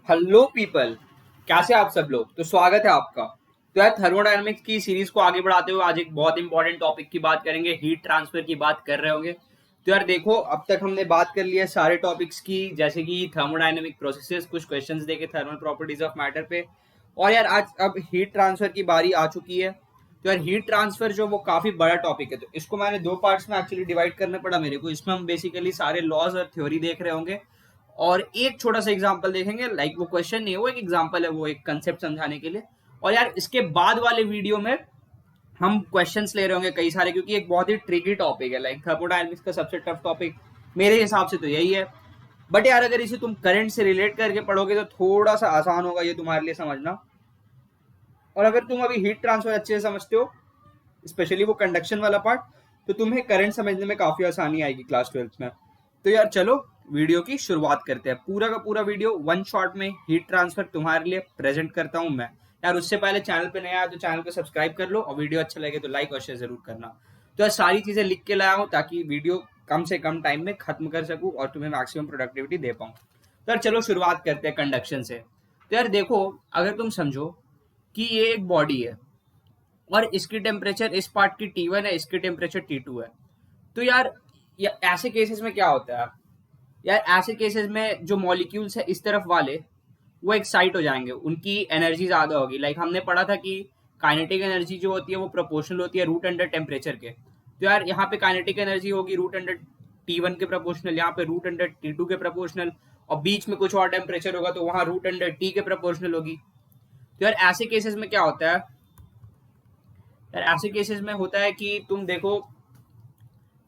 Hello people, कैसे आप सब लोग। तो स्वागत है आपका। तो यार थर्मोडायनामिक्स की सीरीज को आगे बढ़ाते हुए आज एक बहुत इंपॉर्टेंट टॉपिक की बात करेंगे, हीट ट्रांसफर की बात कर रहे होंगे। तो यार देखो, अब तक हमने बात कर लिया सारे टॉपिक्स की, जैसे कि थर्मोडायनामिक प्रोसेसेस, कुछ क्वेश्चंस देखे थर्मल प्रॉपर्टीज ऑफ मैटर पे। और यार आज अब हीट ट्रांसफर की बारी आ चुकी है। तो यार हीट ट्रांसफर जो वो काफी बड़ा टॉपिक है, तो इसको मैंने दो पार्ट्स में एक्चुअली डिवाइड करना पड़ा मेरे को। इसमें हम बेसिकली सारे लॉज और थ्योरी देख रहे होंगे और एक छोटा सा एग्जांपल देखेंगे। लाइक वो क्वेश्चन नहीं है, वो एक एग्जांपल है, वो एक कंसेप्ट समझाने के लिए। और यार इसके बाद वाले वीडियो में हम क्वेश्चंस ले रहे होंगे कई सारे, क्योंकि एक बहुत ही ट्रिकी टॉपिक है। लाइक थर्मोडायनामिक्स का सबसे टफ टॉपिक मेरे हिसाब से तो यही है। बट यार अगर इसे तुम करंट से रिलेट करके पढ़ोगे तो थोड़ा सा आसान होगा ये तुम्हारे लिए समझना। और अगर तुम अभी हीट ट्रांसफर अच्छे से समझते हो, स्पेशली वो कंडक्शन वाला पार्ट, तो तुम्हें करंट समझने में काफी आसानी आएगी क्लास 12th में। तो यार चलो वीडियो की शुरुआत करते हैं। पूरा का पूरा वीडियो वन शॉट में हीट ट्रांसफर तुम्हारे लिए प्रेजेंट करता हूं मैं। यार उससे पहले चैनल पे नया है तो चैनल को सब्सक्राइब कर लो, और वीडियो अच्छा लगे तो लाइक और शेयर जरूर करना। तो यार सारी चीजें लिख के लाया हूं ताकि वीडियो कम से कम टाइम में खत्म कर सकूं और तुम्हें मैक्सिमम प्रोडक्टिविटी दे पाऊं। तो यार चलो शुरुआत करते हैं कंडक्शन से। तो यार देखो, अगर तुम समझो कि ये एक बॉडी है और इसकी टेम्परेचर इस पार्ट की T1 है, इसकी टेम्परेचर T2 है। तो यार ऐसे केसेस में क्या होता है, यार ऐसे केसेस में जो मॉलिक्यूल्स है इस तरफ वाले, वो एक्साइट हो जाएंगे, उनकी एनर्जी ज्यादा होगी। लाइक हमने पढ़ा था कि काइनेटिक एनर्जी जो होती है वो प्रोपोर्शनल होती है रूट अंडर टेम्परेचर के। तो यार यहाँ पे काइनेटिक एनर्जी होगी रूट अंडर T1 के प्रोपोर्शनल, यहाँ पे रूट अंडर T2 के प्रोपोर्शनल, और बीच में कुछ और टेम्परेचर होगा तो वहां रूट अंडर T के प्रोपोर्शनल होगी। तो यार ऐसे केसेस में क्या होता है, यार ऐसे केसेस में होता है कि तुम देखो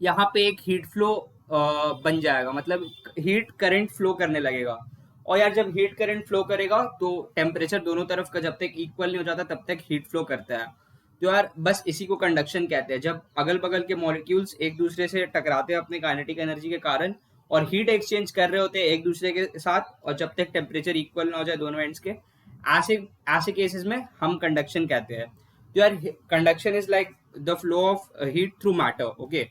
यहाँ पे एक हीट फ्लो बन जाएगा, मतलब हीट करंट फ्लो करने लगेगा। और यार जब हीट करंट फ्लो करेगा तो टेम्परेचर दोनों तरफ का जब तक इक्वल नहीं हो जाता तब तक हीट फ्लो करता है। तो यार बस इसी को कंडक्शन कहते हैं, जब अगल बगल के मॉलिक्यूल्स एक दूसरे से टकराते हैं अपने काइनेटिक एनर्जी के कारण और हीट एक्सचेंज कर रहे होते हैं एक दूसरे के साथ, और जब तक टेम्परेचर इक्वल ना हो जाए दोनों एंड्स के, ऐसे ऐसे केसेस में हम कंडक्शन कहते हैं। तो यार conduction is like the flow of heat through matter, okay,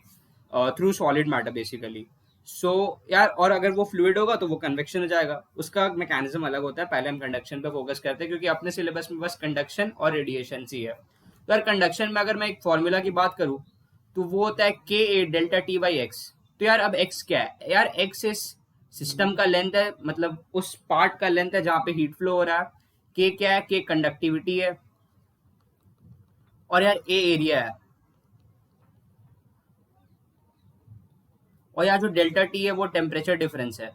through solid matter basically. So यार, और अगर वो फ्लूइड होगा तो वो कन्वेक्शन हो जाएगा, उसका मैकेनिज्म अलग होता है। पहले हम कंडक्शन पे फोकस करते हैं क्योंकि अपने सिलेबस में बस कंडक्शन और रेडिएशन ही है। तो यार कंडक्शन में अगर मैं एक फॉर्मूला की बात करूं तो वो होता है के ए डेल्टा टी बाई एक्स। तो यार अब एक्स क्या है, यार एक्स इस सिस्टम का लेंथ है, मतलब उस पार्ट का लेंथ है जहां पे हीट फ्लो हो रहा है। के क्या है, के कंडक्टिविटी है, और यार ए एरिया है, और यार जो डेल्टा टी है वो टेम्परेचर डिफरेंस है।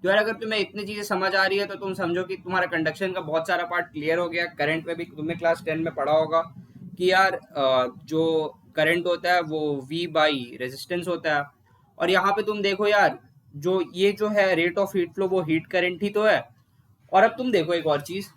तो यार अगर तुम्हें इतनी चीजें समझ आ रही है तो तुम समझो कि तुम्हारा कंडक्शन का बहुत सारा पार्ट क्लियर हो गया। करंट में भी तुमने क्लास 10 में पढ़ा होगा कि यार जो करंट होता है वो V बाई रेजिस्टेंस होता है। और यहाँ पे तुम देखो यार, जो ये जो है रेट ऑफ हीट फ्लो वो हीट करंट ही तो है। और अब तुम देखो एक और चीज,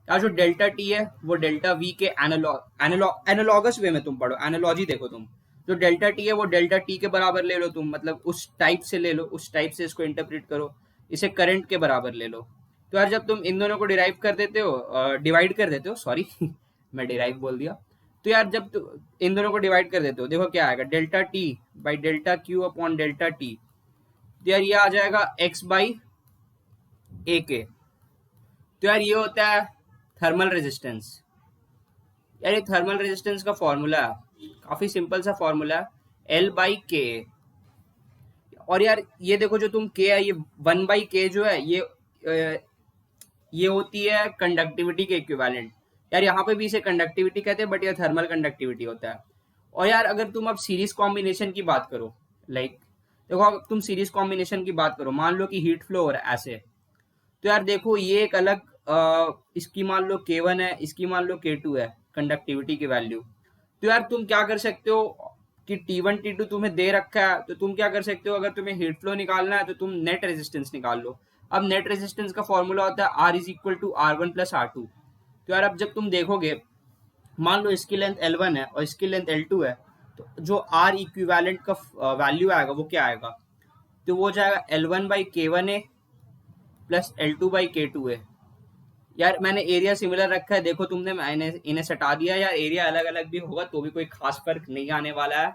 यार जो डेल्टा टी है वो डेल्टा वी के एनालॉगस वे में तुम पढ़ो, एनालॉजी देखो तुम। जो डेल्टा टी है वो डेल्टा टी के बराबर ले लो तुम, मतलब उस टाइप से ले लो, उस टाइप से इसको इंटरप्रेट करो, इसे करंट के बराबर ले लो। तो यार जब तुम इन दोनों को डिराइव कर देते हो, डिवाइड कर देते हो, सॉरी मैं डिराइव बोल दिया। तो यार जब इन दोनों को डिवाइड कर देते हो, देखो क्या आएगा, delta T by delta Q upon delta T. तो यार ये आ जाएगा एक्स बाई ए के। तो यार ये होता है थर्मल रेजिस्टेंस। यार ये थर्मल रेजिस्टेंस का फॉर्मूला है, काफी सिंपल सा फॉर्मूला है, एल बाई के। और यार ये देखो जो तुम के है, ये वन बाई के जो है ये होती है कंडक्टिविटी के इक्विवेलेंट। यार यहाँ पे भी इसे कंडक्टिविटी कहते हैं, बट ये थर्मल कंडक्टिविटी होता है। और यार अगर तुम अब सीरीज कॉम्बिनेशन की बात करो, लाइक देखो अगर तुम सीरीज कॉम्बिनेशन की बात करो, मान लो कि हीट फ्लो हो रहा है ऐसे। तो यार देखो ये एक अलग इसकी मान लो K1 है, इसकी मान लो K2 है कंडक्टिविटी की वैल्यू। तो यार तुम क्या कर सकते हो कि T1 T2 तुम्हें दे रखा है, तो तुम क्या कर सकते हो, अगर तुम्हें हीट फ्लो निकालना है तो तुम नेट रेजिस्टेंस निकाल लो। अब नेट रेजिस्टेंस का फॉर्मूला होता है R is equal to R1 plus R2। तो यार अब जब तुम देखोगे, मान लो इसकी लेंथ L1 है और इसकी लेंथ L2 है, तो जो R इक्विवेलेंट का वैल्यू आएगा वो क्या आएगा, तो वो जाएगा L1 by K1A plus L2 by K2A। यार मैंने एरिया सिमिलर रखा है, देखो तुमने, मैंने इन्हें सटा दिया। यार एरिया अलग अलग भी होगा तो भी कोई खास फर्क नहीं आने वाला है।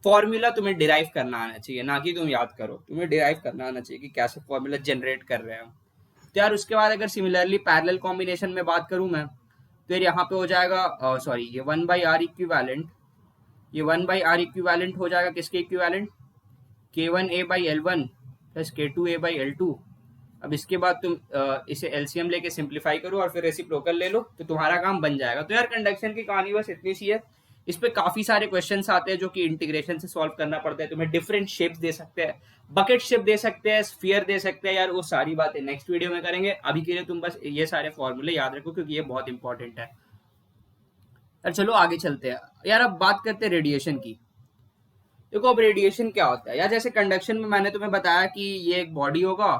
फॉर्मूला तुम्हें डिराइव करना आना चाहिए, ना कि तुम याद करो, तुम्हें डिराइव करना आना चाहिए कि कैसे फॉर्मूला जनरेट कर रहे हैं। तो यार उसके बाद अगर सिमिलरली पैरेलल कॉम्बिनेशन में बात करूं मैं, तो यार यहाँ पे हो जाएगा सॉरी ये 1/r इक्विवेलेंट, ये 1/r इक्विवेलेंट हो जाएगा किसके इक्विवेलेंट, K1a/L1 प्लस K2a/L2। अब इसके बाद तुम इसे एलसीएम लेके सिंप्लीफाई करो और फिर रेसिप्रोकल ले लो, तो तुम्हारा काम बन जाएगा। तो यार कंडक्शन की कहानी बस इतनी सी है। इस पे काफी सारे क्वेश्चंस आते हैं जो कि इंटीग्रेशन से सॉल्व करना पड़ता है। तुम्हें डिफरेंट शेप्स दे सकते हैं, बकेट शेप दे सकते हैं, स्फीयर दे सकते हैं। यार वो सारी बातें नेक्स्ट वीडियो में करेंगे। अभी के लिए तुम बस ये सारे फॉर्मूले याद रखो क्योंकि ये बहुत इंपॉर्टेंट है। यार चलो आगे चलते हैं। यार अब बात करते हैं रेडिएशन की। देखो अब रेडिएशन क्या होता है यार, जैसे कंडक्शन में मैंने तुम्हें बताया कि ये एक बॉडी होगा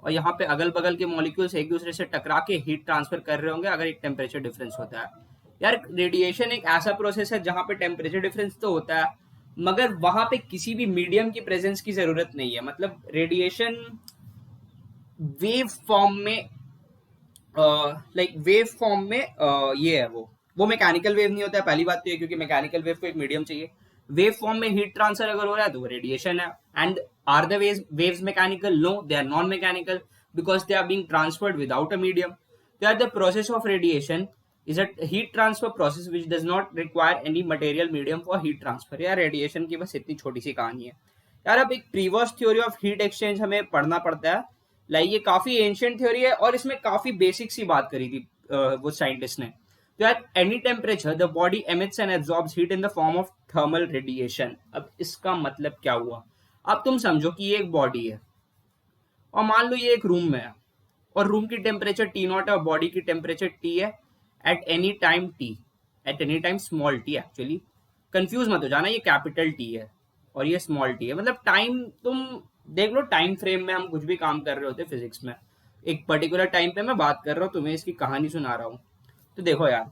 और यहाँ पे अगल बगल के मॉलिक्यूल्स एक दूसरे से टकरा के हीट ट्रांसफर कर रहे होंगे अगर एक टेम्परेचर डिफरेंस होता है। यार रेडिएशन एक ऐसा प्रोसेस है जहां पे टेम्परेचर डिफरेंस तो होता है मगर वहां पे किसी भी मीडियम की प्रेजेंस की जरूरत नहीं है। मतलब रेडिएशन वेव फॉर्म में वेव फॉर्म में ये है वो मैकेनिकल वेव नहीं होता है। पहली बात तो ये, क्योंकि मैकेनिकल वेव को एक मीडियम चाहिए। वेव फॉर्म में हीट ट्रांसफर अगर हो रहा है तो वो रेडिएशन है। And are the waves mechanical? No, they are non mechanical because they are being transferred without a medium. तो यार the process of radiation is a heat transfer process which does not require any material medium for heat transfer। यार radiation की बस इतनी छोटी सी कहानी है। यार अब एक previous theory of heat exchange हमें पढ़ना पड़ता है। लाइक ये काफी एंशिएंट थ्योरी है और इसमें काफी बेसिक सी बात करी थी वो साइंटिस्ट ने। तो यार any temperature the body emits and absorbs heat in the form of thermal radiation. अब इसका मतलब क्या हुआ? अब तुम समझो कि ये एक बॉडी है और मान लो ये एक रूम में है और रूम की टेम्परेचर T0 है और बॉडी की टेम्परेचर T है at any time T, at any time small t। Actually confuse मत हो जाना, ये कैपिटल T है और ये स्मॉल t है। मतलब टाइम तुम देख लो, टाइम फ्रेम में हम कुछ भी काम कर रहे होते फिजिक्स में, एक पर्टिकुलर टाइम पे मैं बात कर रहा हूँ, तुम्हें इसकी कहानी सुना रहा हूँ। तो देखो यार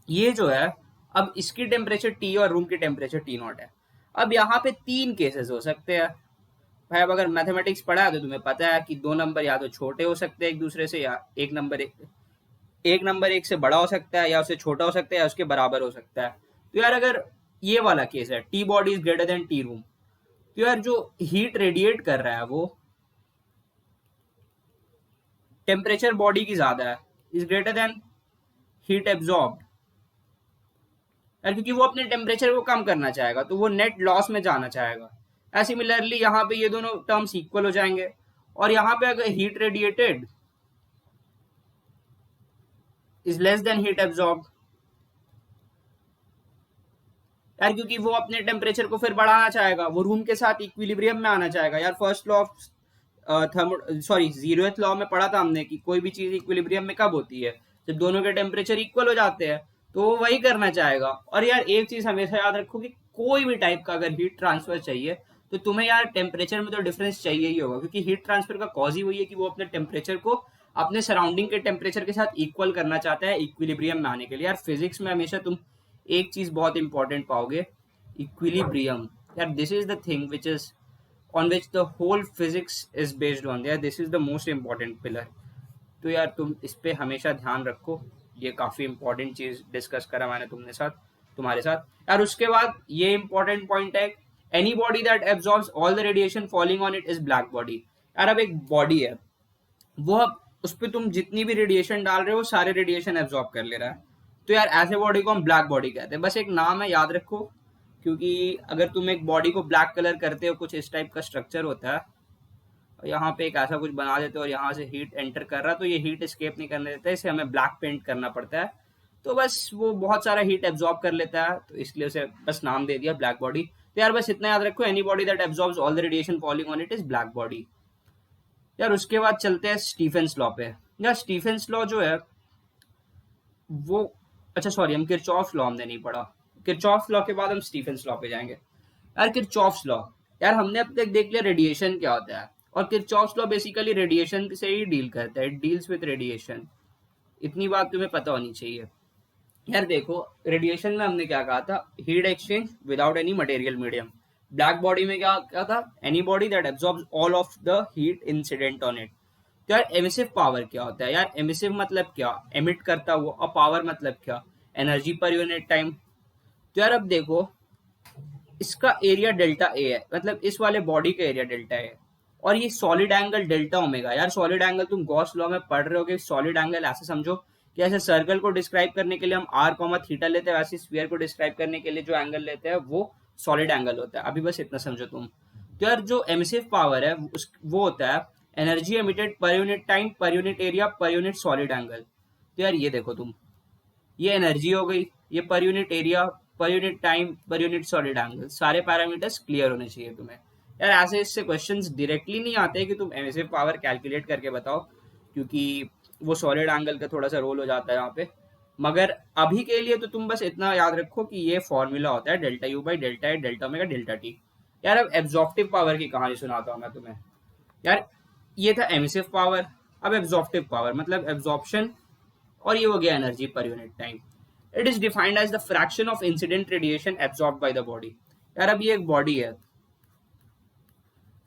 ये जो है, अब इसकी टेम्परेचर T और रूम की टेम्परेचर T0 है। अब यहाँ पे 3 केसेस हो सकते हैं भाई। अब अगर मैथमेटिक्स पढ़ा है तो तुम्हें पता है कि 2 नंबर या तो छोटे हो सकते हैं एक दूसरे से, या एक नंबर एक से बड़ा हो सकता है, या उससे छोटा हो सकता है, या उसके बराबर हो सकता है। तो यार अगर ये वाला केस है T body is greater then T room, तो यार जो हीट रेडिएट कर रहा है वो टेम्परेचर बॉडी की ज्यादा है, is greater then heat absorbed. यार क्योंकि वो अपने टेम्परेचर को कम करना चाहेगा तो वो नेट लॉस में जाना चाहेगा। सिमिलरली यहाँ पे ये दोनों टर्म्स इक्वल हो जाएंगे और यहाँ पे अगर heat radiated is less than heat absorbed, यार क्योंकि वो अपने टेम्परेचर को फिर बढ़ाना चाहेगा, वो रूम के साथ इक्विलिब्रियम में आना चाहेगा। यार first law of zeroth law में पढ़ा था हमने कि कोई भी चीज इक्विलिब्रियम में कब होती है, जब दोनों के टेम्परेचर इक्वल हो जाते हैं, तो वो वही करना चाहेगा। और यार एक चीज हमेशा याद रखो कि कोई भी टाइप का अगर हीट ट्रांसफर चाहिए तो तुम्हें यार टेम्परेचर में तो डिफरेंस चाहिए ही होगा, क्योंकि हीट ट्रांसफर का कॉज ही वही है कि वो अपने टेम्परेचर को अपने सराउंडिंग के टेम्परेचर के साथ इक्वल करना चाहता है इक्विलिब्रियम में आने के लिए। यार फिजिक्स में हमेशा तुम एक चीज बहुत इंपॉर्टेंट पाओगे, इक्विलिब्रियम। यार this is the thing which is on which the whole physics is based on. यार this is the most important pillar. तो यार तुम इस पे हमेशा ध्यान रखो, ये काफी इंपॉर्टेंट चीज डिस्कस करा मैंने तुम्हारे साथ। यार उसके बाद ये इंपॉर्टेंट पॉइंट है, any body that absorbs all the radiation falling on it is black body. यार अब एक बॉडी है, वो अब उस पर तुम जितनी भी रेडिएशन डाल रहे हो सारे रेडिएशन एब्जॉर्ब कर ले रहा है। तो यार ऐसे बॉडी को हम ब्लैक बॉडी कहते हैं। बस एक नाम है, याद रखो, क्योंकि अगर तुम एक बॉडी को ब्लैक कलर करते हो, कुछ इस टाइप का स्ट्रक्चर होता है, और यहाँ पे एक ऐसा कुछ बना देते हो और यहाँ से हीट एंटर कर रहा है, तो ये हीट एस्केप नहीं करने देता है, इसे हमें ब्लैक पेंट करना पड़ता है। तो बस वो बहुत सारा हीट एब्जॉर्ब कर लेता है, तो इसलिए उसे बस नाम दे दिया ब्लैक बॉडी। तो यार बस इतना याद रखो, any body that absorbs all the radiation falling on it is black body. यार उसके बाद चलते हैं स्टीफेंस लॉ पे। यार स्टीफेंस लॉ जो है वो, अच्छा सॉरी, हम किरचॉफ लॉ हमने नहीं पढ़ा। किरचॉफ लॉ के बाद हम स्टीफेंस लॉ पे जाएंगे। यार किरचॉफ लॉ, यार हमने अब तक देख लिया रेडिएशन क्या होता है, और किरचॉफ लॉ बेसिकली रेडिएशन से ही डील करता है, इट डील्स विद रेडिएशन। इतनी बात तुम्हें पता होनी चाहिए। यार देखो रेडिएशन में हमने क्या कहा था, heat exchange without any material medium. Black body में क्या था, any body that absorbs all of the heat incident on it. तो यार एमिसिव पावर क्या होता है? यार एमिसिव मतलब क्या, एमिट करता हुआ, और पावर मतलब क्या, एनर्जी पर यूनिट टाइम। तो यार अब देखो इसका एरिया डेल्टा ए है, मतलब इस वाले बॉडी का एरिया डेल्टा ए है, और ये सॉलिड एंगल डेल्टा ओमेगा। यार सॉलिड एंगल तुम गॉस लॉ में पढ़ रहे हो कि सॉलिड एंगल ऐसे समझो कि ऐसे सर्कल को डिस्क्राइब करने के लिए हम आर कॉमा थीटा लेते हैं, वैसे स्फीयर को डिस्क्राइब करने के लिए जो एंगल लेते हैं वो सॉलिड एंगल होता है। अभी बस इतना समझो तुम। तो यार जो एमिसिव पावर है वो होता है energy emitted per unit time per unit area per unit solid angle. तो यार ये देखो तुम, ये एनर्जी हो गई, ये पर यूनिट एरिया, पर unit time, per unit solid angle, सारे पैरामीटर्स क्लियर होने चाहिए तुम्हें। यार ऐसे इससे क्वेश्चंस डायरेक्टली नहीं आते कि तुम एमिसिव पावर कैलकुलेट करके बताओ, क्योंकि वो सॉलिड एंगल का थोड़ा सा रोल हो जाता है यहाँ पे। मगर अभी के लिए तो तुम बस इतना याद रखो कि ये फॉर्मूला होता है delta U by delta A delta omega delta T. यार अब एब्जॉर्प्टिव पावर की कहानी सुनाता हूँ मैं तुम्हें। यार ये था एमिसिव पावर, अब एब्जॉर्प्टिव पावर मतलब एब्जॉर्प्शन, और ये हो गया energy per unit time. It is defined as the fraction of incident radiation absorb by the body. यार अब ये एक बॉडी है,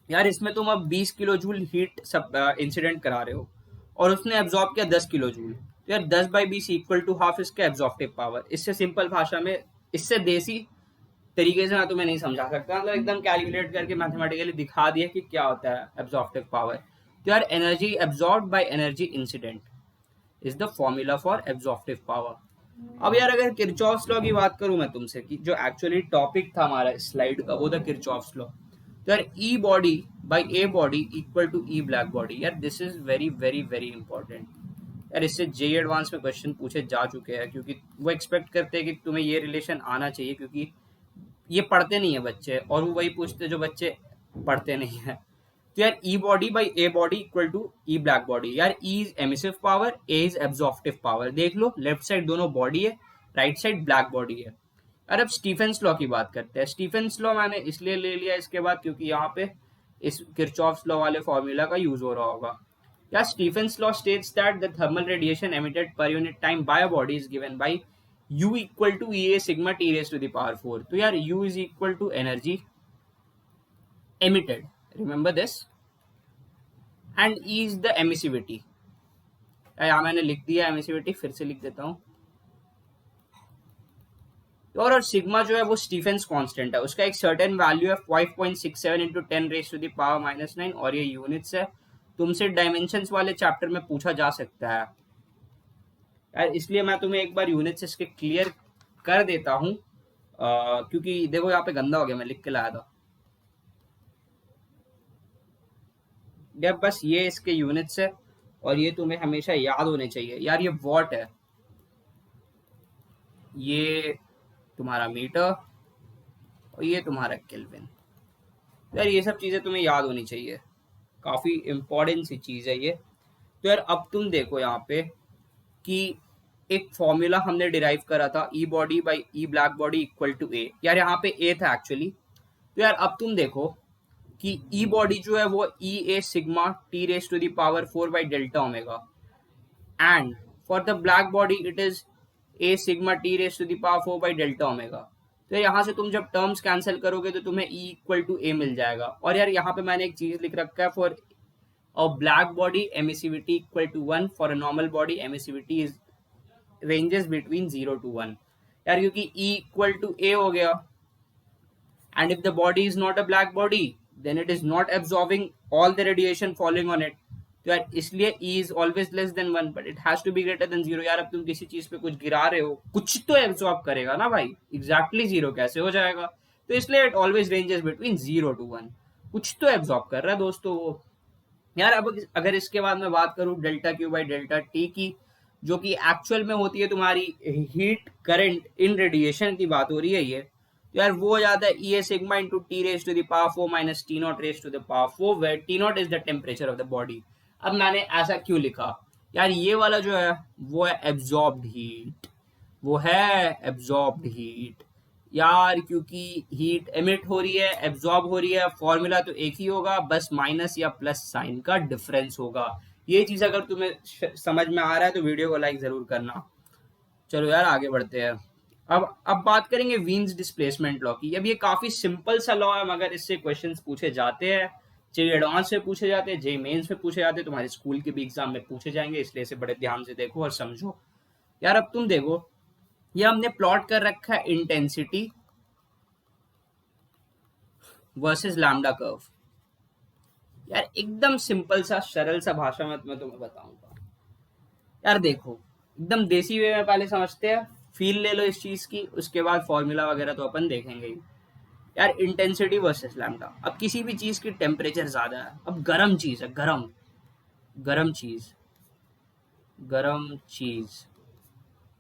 यार इसमें तुम अब 20 किलो जूल हीट सब इंसिडेंट करा रहे हो, और उसने एब्जॉर्ब किया 10 किलो जूल। तो यार 10/20 इक्वल टू हाफ इसका एब्जॉर्प्टिव पावर। इससे सिंपल भाषा में, इससे देसी तरीके से मैं तुम्हें नहीं समझा सकता, मतलब एकदम कैलकुलेट करके मैथमेटिकली दिखा दिया कि क्या होता है एब्जॉर्प्टिव पावर। तो यार energy absorb by energy incident is the formula for absorptive power. अब यार अगर किरचॉफ्स लॉ की बात करूं मैं तुमसे, कि जो एक्चुअली टॉपिक था हमारा स्लाइड का वो था किरचॉफ्स लॉ। तो यार E body by A body equal to E black body. यार this is very very very important. यार इससे जेई एडवांस में क्वेश्चन पूछे जा चुके हैं, क्योंकि वो एक्सपेक्ट करते हैं कि तुम्हें ये रिलेशन आना चाहिए, क्योंकि ये पढ़ते नहीं है बच्चे, और वो वही पूछते जो बच्चे पढ़ते नहीं है। तो यार E body by A body equal to E black body. यार E is emissive power, A is absorptive power. देख लो लेफ्ट साइड दोनों बॉडी है, राइट साइड ब्लैक बॉडी है। और अब स्टीफेंस लॉ की बात करते हैं। स्टीफेंस लॉ मैंने इसलिए ले लिया इसके बाद क्योंकि यहाँ पे इस किरचॉफ्स लॉ वाले फॉर्मूला का यूज हो रहा होगा। या Stefan's law states that the thermal radiation emitted per unit time by a body is given by U equal to E A sigma T raise to the power 4। तो यार U is equal to energy emitted, remember this, and E is the emissivity. यहाँ मैंने लिख दिया emissivity, फिर से लिख देता हूँ। और सिग्मा जो है वो स्टीफेंस कांस्टेंट है, उसका एक सर्टेन वैल्यू है 5.67 into 10 raise to the power -9, और ये यूनिट्स है। तुमसे डायमेंशंस वाले चैप्टर में पूछा जा सकता है यार, इसलिए मैं तुम्हें एक बार यूनिट्स इसके क्लियर कर देता हूँ, क्योंकि देखो यहाँ पे गंदा हो गया, मैं लिख के लाया था। जब बस ये इसके यूनिट्स है, और ये तुम्हें हमेशा याद होने चाहिए। यार ये वॉट है, ये तुम्हारा मीटर, और ये तुम्हारा केल्विन। यार ये सब चीजें तुम्हें याद होनी चाहिए, काफी इंपॉर्टेंट सी चीज है ये। तो यार अब तुम देखो यहाँ पे कि एक फॉर्मूला हमने डिराइव करा था, E body by E black body equal to A. यार यहाँ पे ए था एक्चुअली। तो यार अब तुम देखो कि ई बॉडी जो है वो E A sigma T raise to the power 4 by delta omega, and for the black body it is A sigma T raise to the power 4 by delta omega. तो यहाँ से तुम जब टर्म्स कैंसिल करोगे तो तुम्हें ई इक्वल टू ए मिल जाएगा। और यार यहाँ पे मैंने एक चीज लिख रखा है, for a black body emissivity equal to 1, for a normal body emissivity is ranges between 0 to 1। यार क्योंकि E इक्वल टू A हो गया, and if the body is not a black body then it is not absorbing all the radiation following on it. तो यार इसलिए E is always less than 1 but it has to be greater than 0। यार अब तुम किसी चीज पे कुछ गिरा रहे हो, कुछ तो एब्जॉर्ब करेगा ना भाई, एग्जैक्टली 0 कैसे हो जाएगा? तो इसलिए it always ranges between 0 to 1, कुछ तो एब्जॉर्ब कर रहा है दोस्तों वो। यार अब अगर इसके बाद मैं बात करूं delta Q by delta T की, जो कि एक्चुअल में होती है तुम्हारी हीट करंट इन रेडिएशन की बात हो रही है ये। तो यार वो हो जाता है E A sigma into T raise to the power 4 minus T naught raise to the power 4, where T naught is the temperature of the body. अब मैंने ऐसा क्यों लिखा? यार ये वाला जो है वो है एब्जॉर्ब्ड हीट, वो है एब्जॉर्ब्ड हीट यार, क्योंकि हीट एमिट हो रही है, एब्जॉर्ब हो रही है, फॉर्मूला तो एक ही होगा, बस माइनस या प्लस साइन का डिफरेंस होगा। ये चीज अगर तुम्हें समझ में आ रहा है तो वीडियो को लाइक जरूर करना। चलो यार आगे बढ़ते हैं। अब बात करेंगे वीन्स डिस्प्लेसमेंट लॉ की। अब ये काफी सिंपल सा लॉ है, मगर इससे क्वेश्चंस पूछे जाते हैं, जेई एडवांस में पूछे जाते हैं, जेई मेंस में पूछे जाते हैं, तुम्हारे स्कूल के भी एग्जाम में पूछे जाएंगे, इसलिए इसे बड़े ध्यान से देखो और समझो। यार अब तुम देखो, ये हमने प्लॉट कर रखा है इंटेंसिटी वर्सेस लैम्डा कर्व। यार एकदम सिंपल सा सरल सा भाषा में मैं तुम्हें बताऊंगा। यार देखो, एकदम देसी वे में पहले समझते हैं, फील ले लो इस चीज की, उसके बाद फॉर्मूला वगैरह तो अपन देखेंगे ही। यार इंटेंसिटी वर्सेस लैम्डा, अब किसी भी चीज की टेम्परेचर ज्यादा है, अब गर्म चीज है, गरम गरम चीज, गरम चीज,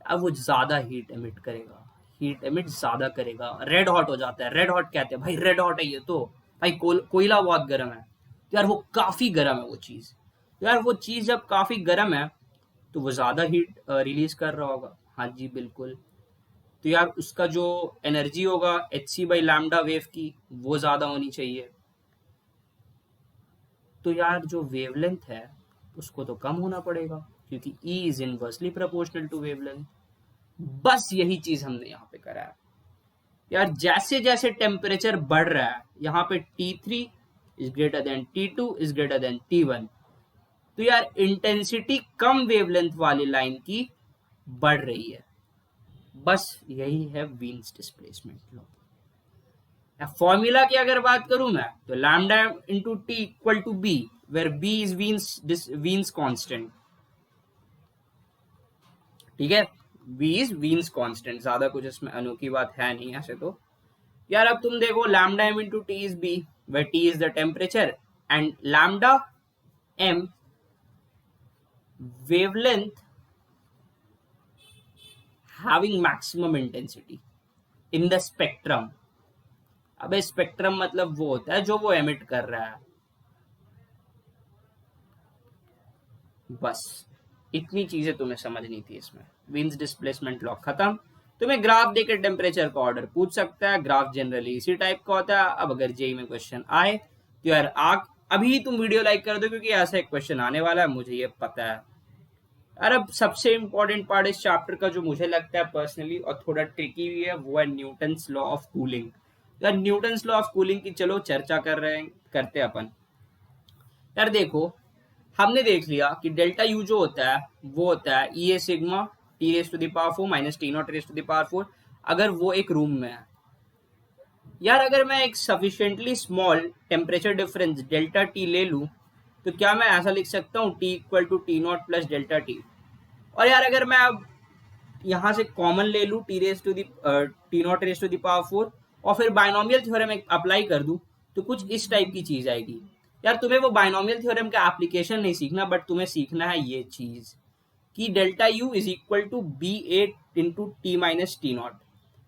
अब वो ज्यादा हीट एमिट करेगा, हीट एमिट ज्यादा करेगा, रेड हॉट हो जाता है। रेड हॉट कहते हैं भाई, रेड हॉट है ये तो, भाई कोयला बहुत गर्म है, तो यार वो काफी गर्म है वो चीज। तो यार वो चीज जब काफी गर्म है तो वो ज्यादा हीट रिलीज कर रहा होगा। हाँ जी बिल्कुल। तो यार उसका जो एनर्जी होगा H C by lambda wave की, वो ज्यादा होनी चाहिए। तो यार जो वेवलेंथ है उसको तो कम होना पड़ेगा, क्योंकि E is inversely proportional to wavelength. बस यही चीज हमने यहाँ पे करा है। यार जैसे जैसे टेम्परेचर बढ़ रहा है, यहाँ पे T3 is greater then T2 is greater then T1, तो यार इंटेंसिटी कम वेवलेंथ वाली लाइन की बढ़ रही है। बस यही है वीन्स डिस्प्लेसमेंट लॉ। फॉर्मूला की अगर बात करूं मैं, तो lambda into T equal to B, where B is Wien's constant. ठीक है, बी इज वीन्स कांस्टेंट, ज्यादा कुछ इसमें अनोखी बात है नहीं ऐसे तो। यार अब तुम देखो, lambda M into T is B, where T is the temperature, and lambda M wavelength having maximum intensity in the spectrum। अबे स्पेक्ट्रम मतलब वो होता है जो वो एमिट कर रहा है। बस इतनी चीजें तुम्हें समझनी थी इसमें। विंस डिस्प्लेसमेंट लॉ खत्म। तुम्हें ग्राफ देकर टेम्परेचर का ऑर्डर पूछ सकता है, ग्राफ जनरली इसी टाइप का होता है। अब अगर जेई में क्वेश्चन आए तो यार अभी तुम वीडियो लाइक कर दो, क्योंकि ऐसा एक क्वेश्चन आने वाला है, मुझे ये पता है। यार अब सबसे इंपॉर्टेंट पार्ट इस चैप्टर का जो मुझे लगता है पर्सनली और थोड़ा ट्रिकी भी है, वो है न्यूटन्स लॉ ऑफ कूलिंग। यार न्यूटन्स लॉ ऑफ कूलिंग की चलो चर्चा करते अपन। यार देखो, हमने देख लिया कि डेल्टा यू जो होता है वो होता है E A sigma T raise to the power 4 minus T not raise to the power 4, अगर वो एक रूम में है। यार अगर मैं एक sufficiently small temperature difference delta T ले लूं, तो क्या मैं ऐसा लिख सकता हूँ T equal to T nought plus delta T. और यार अगर मैं अब यहाँ से कॉमन ले लूँ T raise to T not raise to the power 4 और फिर बाइनोमियल थ्योरम अप्लाई कर दूं, तो कुछ इस टाइप की चीज आएगी। यार तुम्हें वो बाइनोमियल थ्योरम का एप्लीकेशन नहीं सीखना, बट तुम्हें सीखना है ये चीज कि delta U is equal to B A into T minus T not.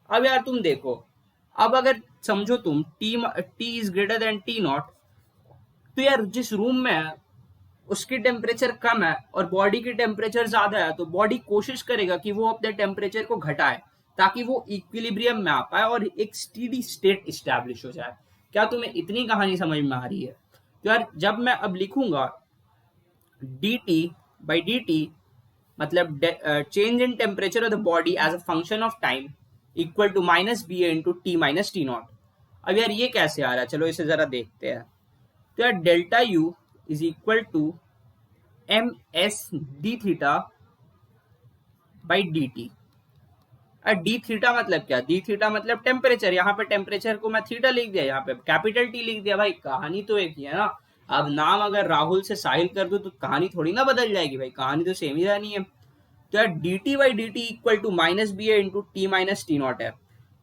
अब यार तुम देखो, अब अगर समझो तुम T is greater than T nought, तो यार जिस रूम में है उसकी टेम्परेचर कम है और बॉडी की टेम्परेचर ज्यादा है, तो बॉडी कोशिश करेगा कि वो अपने टेम्परेचर को घटाए ताकि वो इक्विलिब्रियम में आ पाए और एक स्टेडी स्टेट इस्टेब्लिश हो जाए। क्या तुम्हें इतनी कहानी समझ में आ रही है? तो यार जब मैं अब लिखूंगा D T by D T, मतलब change in temperature of the body as a function of time equal to minus B A into T minus T not. अब यार ये कैसे आ रहा है, चलो इसे जरा देखते हैं। तो यार delta U is equal to M S D theta by D T. D theta मतलब क्या? डी थीटा मतलब टेम्परेचर, यहाँ पे टेम्परेचर को मैं थीटा लिख दिया, यहाँ पे कैपिटल टी लिख दिया। भाई कहानी तो एक ही है ना। अब नाम अगर राहुल से साहिल कर दो तो कहानी थोड़ी ना बदल जाएगी, भाई कहानी तो सेम ही रहनी है। तो यार D T by D T equal to minus B A into T minus T nought है।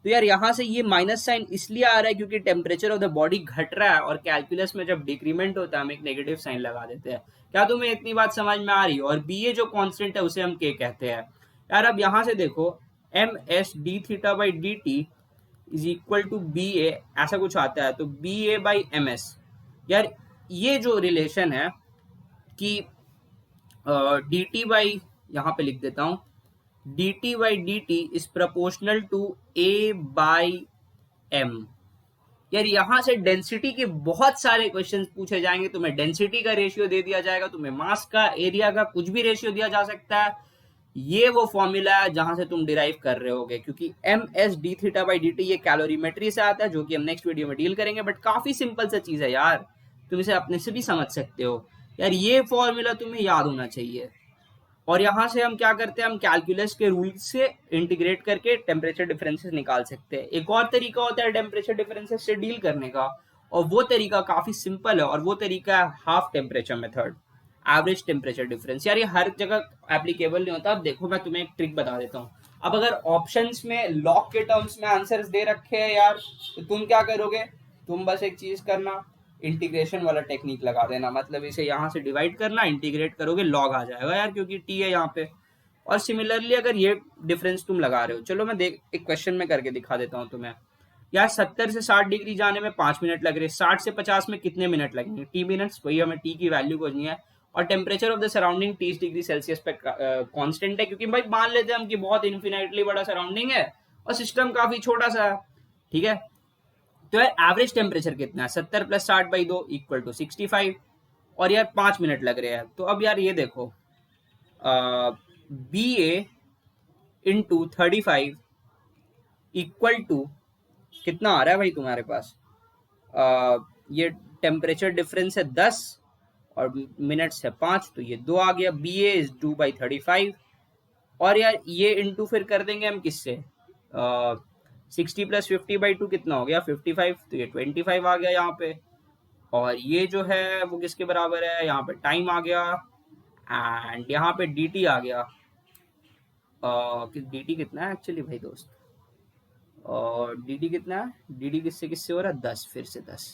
तो यार यहाँ से ये माइनस साइन इसलिए आ रहा है क्योंकि टेम्परेचर ऑफ द बॉडी घट रहा है, और कैलकुलस में जब डिक्रीमेंट होता है हम एक नेगेटिव साइन लगा देते हैं। क्या तुम्हें इतनी बात समझ में आ रही है? और बी ए जो कांस्टेंट है उसे हम के कहते हैं। यार अब यहाँ से देखो, M S D theta by D T is equal to B A, ऐसा कुछ आता है, तो B A by M S. यार ये जो रिलेशन है कि डी टी बाई, यहाँ पे लिख देता हूँ, D T by D T is proportional to A by M. यार यहाँ से डेंसिटी के बहुत सारे क्वेश्चन पूछे जाएंगे। तुम्हें डेंसिटी का रेशियो दे दिया जाएगा, तुम्हें मास का, एरिया का, कुछ भी रेशियो दिया जा सकता है। ये वो फॉर्मूला है जहां से तुम डिराइव कर रहे होगे, क्योंकि M S D theta by D T ये कैलोरीमेट्री से आता है, जो कि हम नेक्स्ट वीडियो में डील करेंगे। बट काफी सिंपल सा चीज है यार, तुम इसे अपने से भी समझ सकते हो। यार ये फॉर्मूला तुम्हें याद होना चाहिए। और यहाँ से हम क्या करते हैं, हम कैलकुलस के रूल से इंटीग्रेट करके टेम्परेचर डिफरेंसेस निकाल सकते हैं। एक और तरीका होता है टेम्परेचर डिफरेंसेस से डील करने का, और वो तरीका काफी सिंपल है, और वो तरीका है half temperature method, average temperature difference. यार ये हर जगह एप्लीकेबल नहीं होता। अब देखो मैं तुम्हें एक ट्रिक बता देता हूँ। अब अगर ऑप्शंस में लॉग के टर्म्स में आंसर्स दे रखे हैं यार, तो तुम क्या करोगे, तुम बस एक चीज करना, इंटीग्रेशन वाला टेक्निक लगा देना। मतलब इसे यहाँ से डिवाइड करना, इंटीग्रेट करोगे, लॉग आ जाएगा यार, क्योंकि टी है यहाँ पे। और सिमिलरली अगर ये डिफरेंस तुम लगा रहे हो, चलो मैं एक क्वेश्चन में करके दिखा देता हूँ तुम्हें। यार 70 से 60 डिग्री जाने में 5 मिनट लग रहे, 60 से 50 में कितने मिनट लगेंगे, टी मिनट्स। वही हमें टी की वैल्यू खोजनी है। और temperature of the surrounding 30 degree Celsius पे कांस्टेंट है, क्योंकि भाई मान लेते हैं हम कि बहुत इन्फिनाइटली बड़ा सराउंडिंग है और सिस्टम काफी छोटा सा है, ठीक है। तो यार एवरेज टेम्परेचर कितना है, 70 प्लस 60/2 इक्वल टू 65। और यार 5 मिनट लग रहे हैं। तो अब यार ये देखो, B A into 35 equal to कितना आ रहा है भाई तुम्हारे पास, ये टेम्परेचर डिफरेंस है 10 और मिनट्स है 5, तो ये 2 आ गया। B A is 2/35। और यार ये इंटू फिर कर देंगे हम किससे, 60 प्लस 50/2 कितना हो गया 55, तो ये 25 आ गया यहाँ पे। और ये जो है वो किसके बराबर है, यहाँ पे टाइम आ गया, एंड यहाँ पे डी टी आ गया। डी टी कितना है एक्चुअली भाई दोस्त, और डी टी कितना है, डी टी किससे किससे हो रहा है 10, फिर से 10।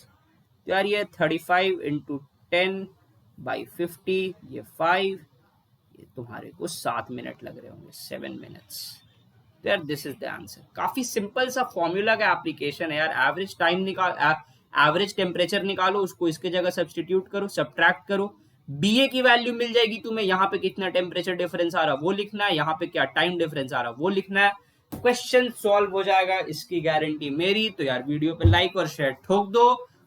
तो यार ये 35 इंटू 10/50, ये 5, ये तुम्हारे को 7 मिनट लग रहे होंगे, 7 मिनट्स। तो यार दिस इज द आंसर। काफी सिंपल सा फॉर्मूला का एप्लीकेशन है यार। एवरेज टाइम निकाल, एवरेज टेम्परेचर निकालो, उसको इसके जगह सब्सटीट्यूट करो, सब्ट्रैक्ट करो, बीए की वैल्यू मिल जाएगी तुम्हें। यहाँ पे कितना टेम्परेचर डिफरेंस आ रहा वो लिखना है, यहाँ पे क्या टाइम डिफरेंस आ रहा वो लिखना है, क्वेश्चन सॉल्व हो जाएगा, इसकी गारंटी मेरी। तो यार वीडियो पे लाइक और शेयर ठोक दो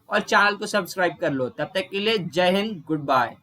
और चैनल को सब्सक्राइब कर लो। तब तक के लिए जय हिंद, गुड बाय।